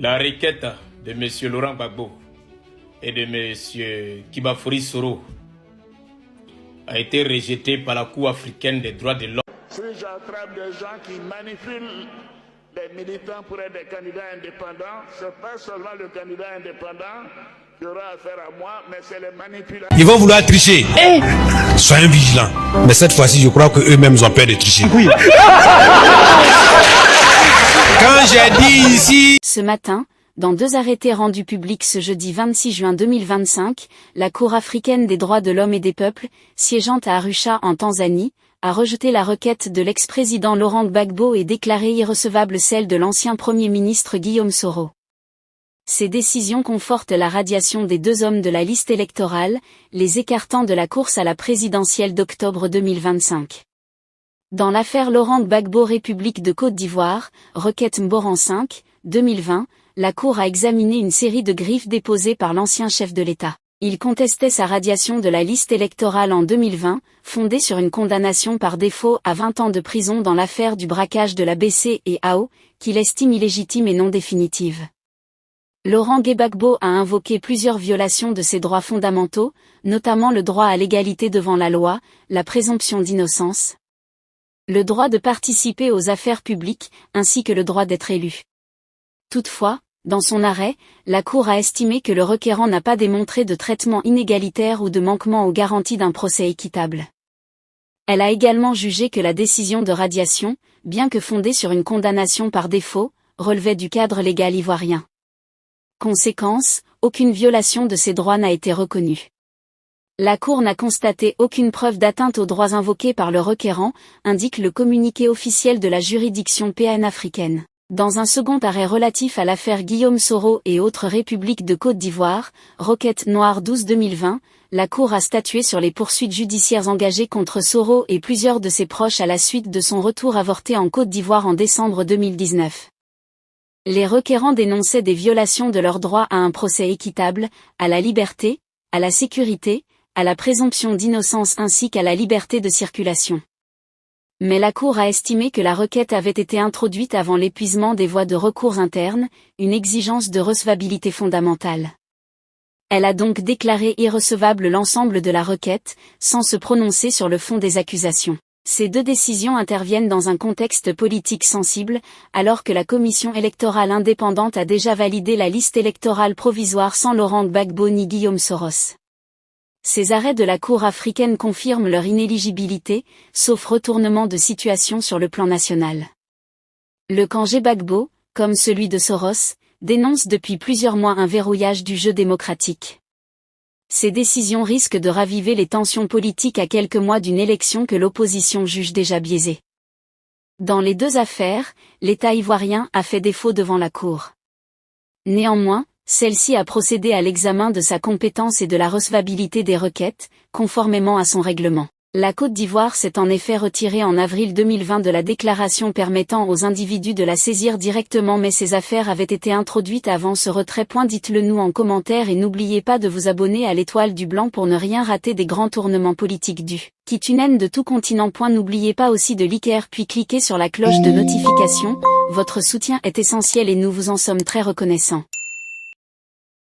La requête de M. Laurent Gbagbo et de M. Kibafori Soro a été rejetée par la Cour africaine des droits de l'homme. Si j'attrape des gens qui manipulent les militants pour être des candidats indépendants, ce n'est pas seulement le candidat indépendant qui aura affaire à moi, mais c'est les manipulateurs. Ils vont vouloir tricher. Soyez vigilants. Mais cette fois-ci, je crois qu'eux-mêmes ont peur de tricher. Oui. Quand j'ai dit ici... Ce matin, dans 2 arrêtés rendus publics ce jeudi 26 juin 2025, la Cour africaine des droits de l'homme et des peuples, siégeante à Arusha en Tanzanie, a rejeté la requête de l'ex-président Laurent Gbagbo et déclaré irrecevable celle de l'ancien Premier ministre Guillaume Soro. Ces décisions confortent la radiation des 2 hommes de la liste électorale, les écartant de la course à la présidentielle d'octobre 2025. Dans l'affaire Laurent Gbagbo République de Côte d'Ivoire, requête Mboran 5, 2020, la Cour a examiné une série de griefs déposés par l'ancien chef de l'État. Il contestait sa radiation de la liste électorale en 2020, fondée sur une condamnation par défaut à 20 ans de prison dans l'affaire du braquage de la BC et AO, qu'il estime illégitime et non définitive. Laurent Gbagbo a invoqué plusieurs violations de ses droits fondamentaux, notamment le droit à l'égalité devant la loi, la présomption d'innocence, le droit de participer aux affaires publiques, ainsi que le droit d'être élu. Toutefois, dans son arrêt, la Cour a estimé que le requérant n'a pas démontré de traitement inégalitaire ou de manquement aux garanties d'un procès équitable. Elle a également jugé que la décision de radiation, bien que fondée sur une condamnation par défaut, relevait du cadre légal ivoirien. Conséquence, aucune violation de ces droits n'a été reconnue. La Cour n'a constaté aucune preuve d'atteinte aux droits invoqués par le requérant, indique le communiqué officiel de la juridiction pan-africaine. Dans un second arrêt relatif à l'affaire Guillaume Soro et autres républiques de Côte d'Ivoire, Requête Noire 12-2020, la Cour a statué sur les poursuites judiciaires engagées contre Soro et plusieurs de ses proches à la suite de son retour avorté en Côte d'Ivoire en décembre 2019. Les requérants dénonçaient des violations de leur droit à un procès équitable, à la liberté, à la sécurité, à la présomption d'innocence ainsi qu'à la liberté de circulation. Mais la Cour a estimé que la requête avait été introduite avant l'épuisement des voies de recours internes, une exigence de recevabilité fondamentale. Elle a donc déclaré irrecevable l'ensemble de la requête, sans se prononcer sur le fond des accusations. Ces 2 décisions interviennent dans un contexte politique sensible, alors que la Commission électorale indépendante a déjà validé la liste électorale provisoire sans Laurent Gbagbo ni Guillaume Soros. Ces arrêts de la Cour africaine confirment leur inéligibilité, sauf retournement de situation sur le plan national. Le camp Gbagbo, comme celui de Soros, dénonce depuis plusieurs mois un verrouillage du jeu démocratique. Ces décisions risquent de raviver les tensions politiques à quelques mois d'une élection que l'opposition juge déjà biaisée. Dans les 2 affaires, l'État ivoirien a fait défaut devant la Cour. Néanmoins, celle-ci a procédé à l'examen de sa compétence et de la recevabilité des requêtes, conformément à son règlement. La Côte d'Ivoire s'est en effet retirée en avril 2020 de la déclaration permettant aux individus de la saisir directement, mais ces affaires avaient été introduites avant ce retrait. Dites-le nous en commentaire et n'oubliez pas de vous abonner à l'Étoile du Blanc pour ne rien rater des grands tournements politiques du Kitunen de tout continent. N'oubliez pas aussi de liker puis cliquer sur la cloche de notification, votre soutien est essentiel et nous vous en sommes très reconnaissants.